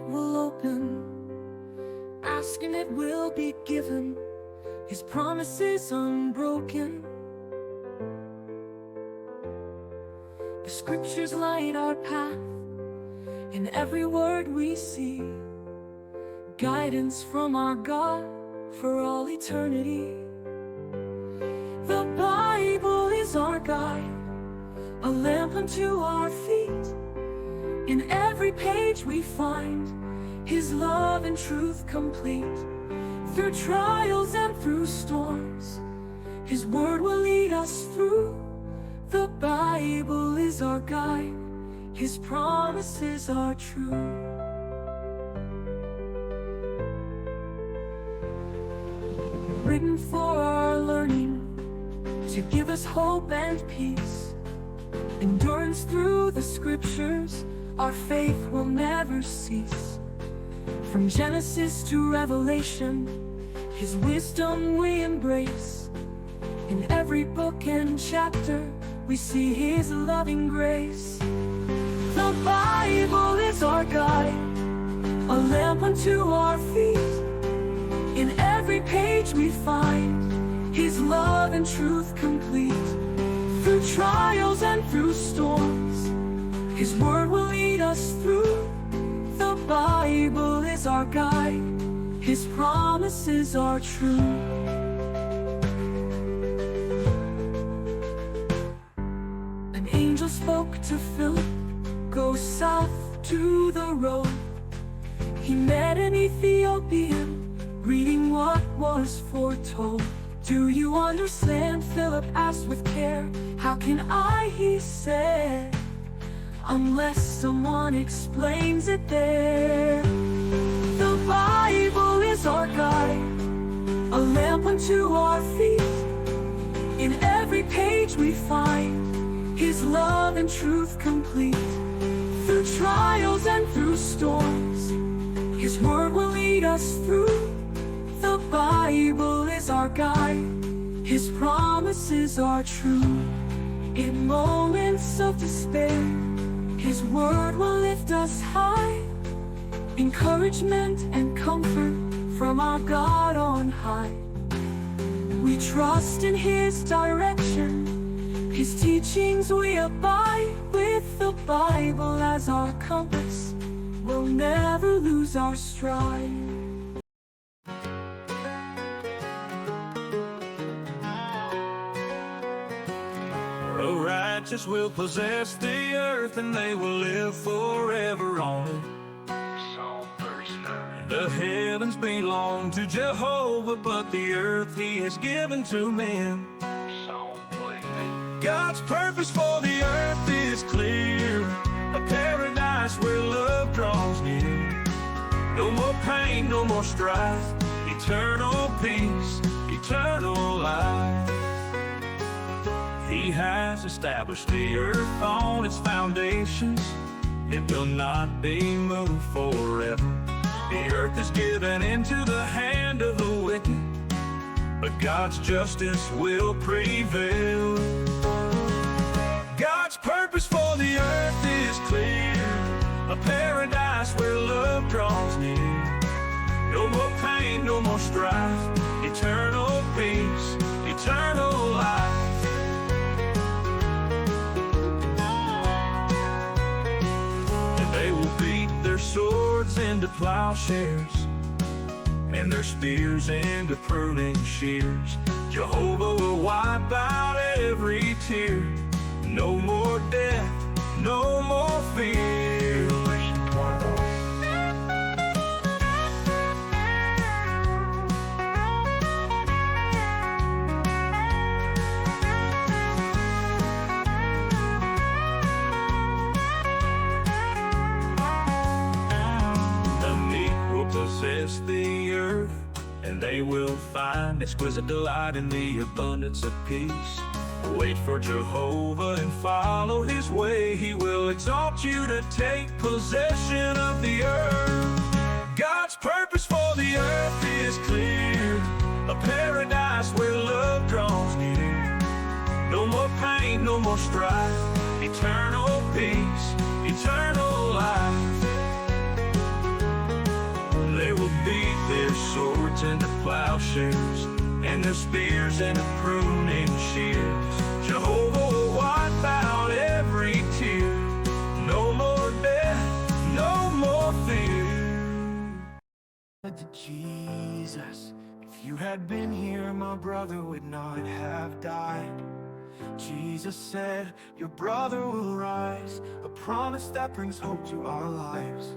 will open. Ask and it will be given. His promise is unbroken. The scriptures light our path. In every word we see guidance from our God for all eternity. The Bible is our guide, a lamp unto our feet. In every page we find His love and truth complete. Through trials and through storms, His word will lead us through. The Bible is our guide, His promises are true. Written for our learning, to give us hope and peace. Endurance through the scriptures, our faith will never cease. From Genesis to Revelation, His wisdom we embrace. In every book and chapter, we see His loving grace. The Bible is our guide, a lamp unto our feet. In every page we find His love and truth complete. Through trials and through storms, His word will lead us through. The Bible is our guide, His promises are true. An angel spoke to Philip, go south to the road. He met an Ethiopian, reading what was foretold. Do you understand? Philip asked with care. How can I, he said, unless someone explains it there. The Bible is our guide, a lamp unto our feet. In every page we find His love and truth complete. Through trials and through storms, His word will lead us through. The Bible is our guide, His promises are true. In moments of despair, His word will lift us high. Encouragement and comfort from our God on high. We trust in His direction, His teachings we abide. With the Bible as our compass, we'll never lose our stride. The righteous will possess the earth, and they will live forever on it. Psalm verse 9. The heavens belong to Jehovah, but the earth He has given to men. Psalm 28. God's purpose for the earth is clear, a paradise where love draws near. No more pain, no more strife, eternal peace, eternal life. He has established the earth on its foundations. It will not be moved forever. The earth is given into the hand of the wicked, but God's justice will prevail. God's purpose for the earth is clear, a paradise where love draws near. No more pain, no more strife, eternal peace, eternal life. They will beat their swords into plowshares, and their spears into pruning shears. Jehovah will wipe out every tear. No more death, no more fear. Possess the earth, and they will find exquisite delight in the abundance of peace. Wait for Jehovah and follow His way. He will exalt you to take possession of the earth. God's purpose for the earth is clear, a paradise where love draws near. No more pain, no more strife, eternal peace, eternal life. beat their swords into plowshares, and their spears into pruning shears. Jehovah will wipe out every tear. No more death, no more fear. To Jesus, if you had been here, my brother would not have died. Jesus said, your brother will rise, a promise that brings hope to our lives.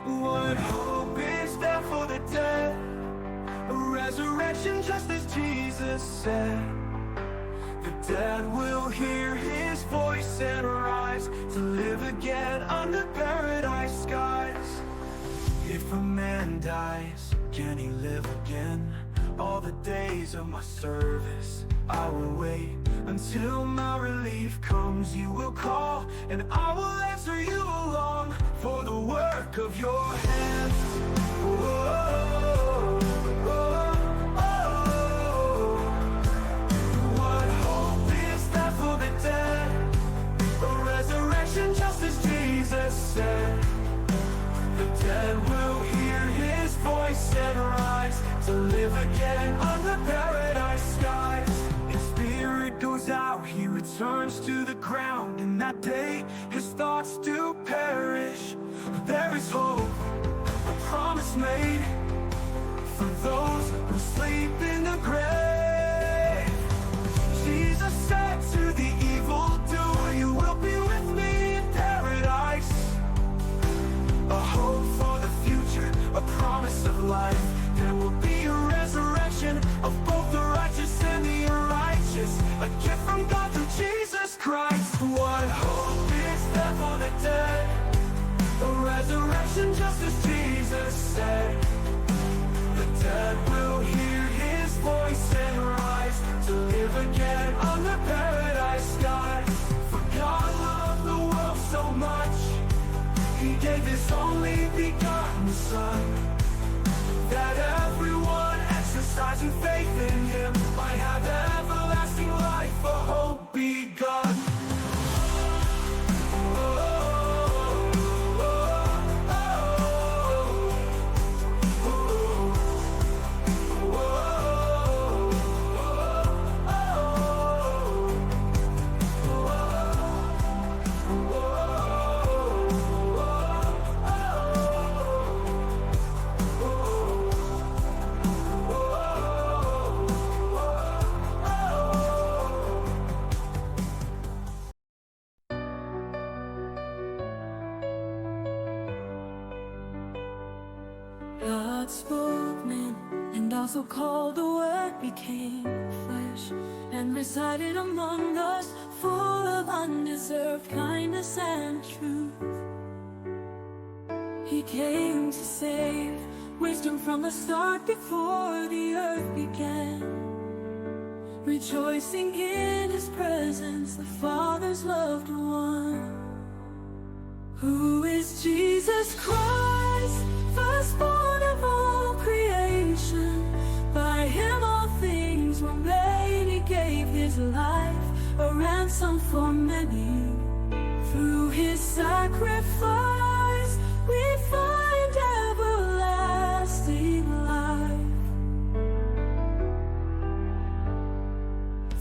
What hope is there for the dead? A resurrection just as Jesus said. The dead will hear his voice and rise to live again under paradise skies. If a man dies, can he live again? All the days of my service I will wait until my relief comes. You will call and I will answer you along for the work of your hands. Whoa, whoa, oh. What hope is that for the dead? A resurrection just as Jesus said. The dead will hear his voice and rise to live again under paradise skies. His spirit goes out, he returns to the ground. In that day, his thoughts do perish. But there is hope, a promise made for those who sleep in the grave. Jesus said to the evildoer, you will be with me in paradise. A hope for the future, a promise of life. There will be a resurrection of both the righteous and the unrighteous, a gift from God through Jesus Christ. What hope is there for the dead? A resurrection just as Jesus said. The dead will hear his voice and rise to live again under paradise skies. For God loved the world so much, he gave his only begotten Son, that everyone exercising faith in him might have everlasting life, a hope begun. God spoke men, and also called the Word became flesh, and resided among us, full of undeserved kindness and truth. He came to save wisdom from the start, before the earth began. Rejoicing in his presence, the Father's loved one, who is Jesus Christ, firstborn of all creation. By him all things were made. He gave his life a ransom for many. Through his sacrifice we find everlasting life.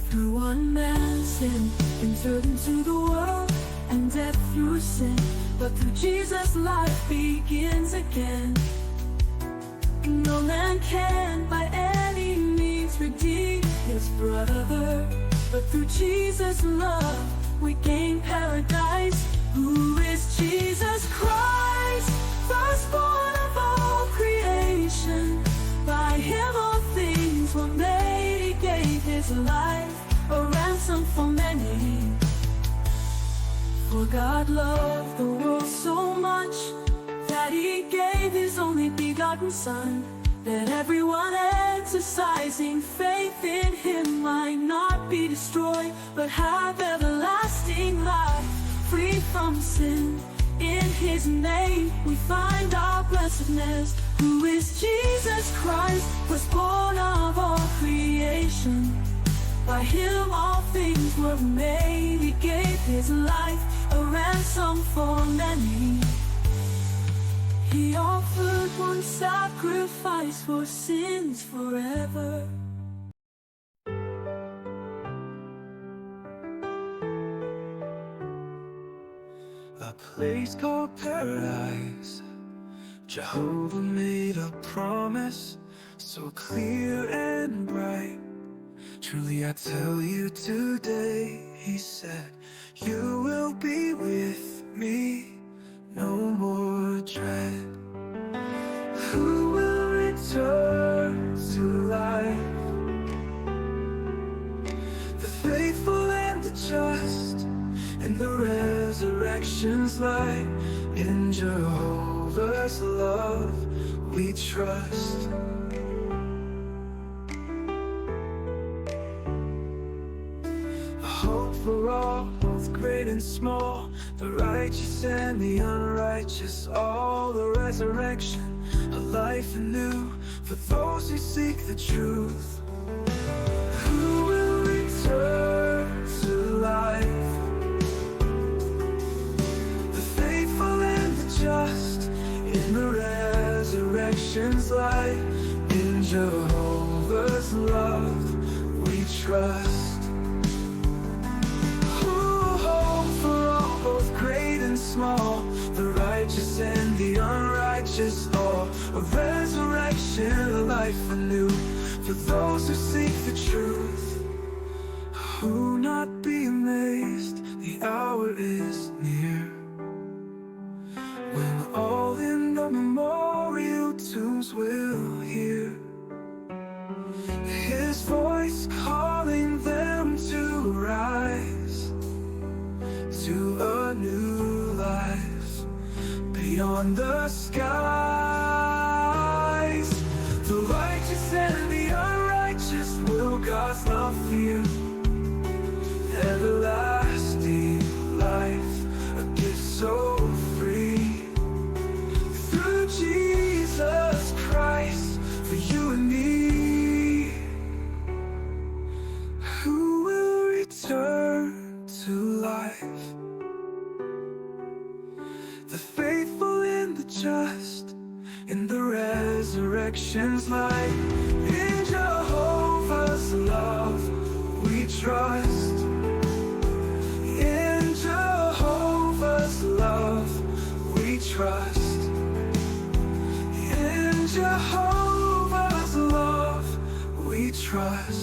Through one man's sin entered into the world, and death through sin. But through Jesus life begins again. No man can by any means redeem his brother, but through Jesus' love we gain paradise. Who is Jesus Christ, firstborn of all creation. By him all things were made. He gave his life a ransom for many. For God loved the world so much that he gave his only begotten Son, that everyone exercising faith in him might not be destroyed, but have everlasting life, free from sin. In his name we find our blessedness. Who is Jesus Christ, firstborn of all creation. By him all things were made. He gave his life a ransom for many. He offered one sacrifice for sins forever. A place called paradise. Jehovah made a promise so clear and bright. Truly I tell you today, he said, you will be with me, no more dread. Who will return to life? The faithful and the just, in the resurrection's light. In Jehovah's love we trust. A hope for all, both great and small, the righteous and the unrighteous, all the resurrection, a life anew for those who seek the truth. Who will return to life? Just in the resurrection's light. In Jehovah's love we trust. Hope for all, both great and small, the righteous and the unrighteous, all a resurrection, a life anew for those who seek the truth. Who not be amazed, the hour is near, when all in the memorial tombs will hear his voice calling them to rise to a new life beyond the skies. The righteous and the unrighteous will God's love fear. Everlasting life, a gift so free, through Jesus Christ, for you and me. Who will return to life? The faithful and the just, in the resurrection's light. In Jehovah's love we trust. In Jehovah's love we trust. In Jehovah's love we trust.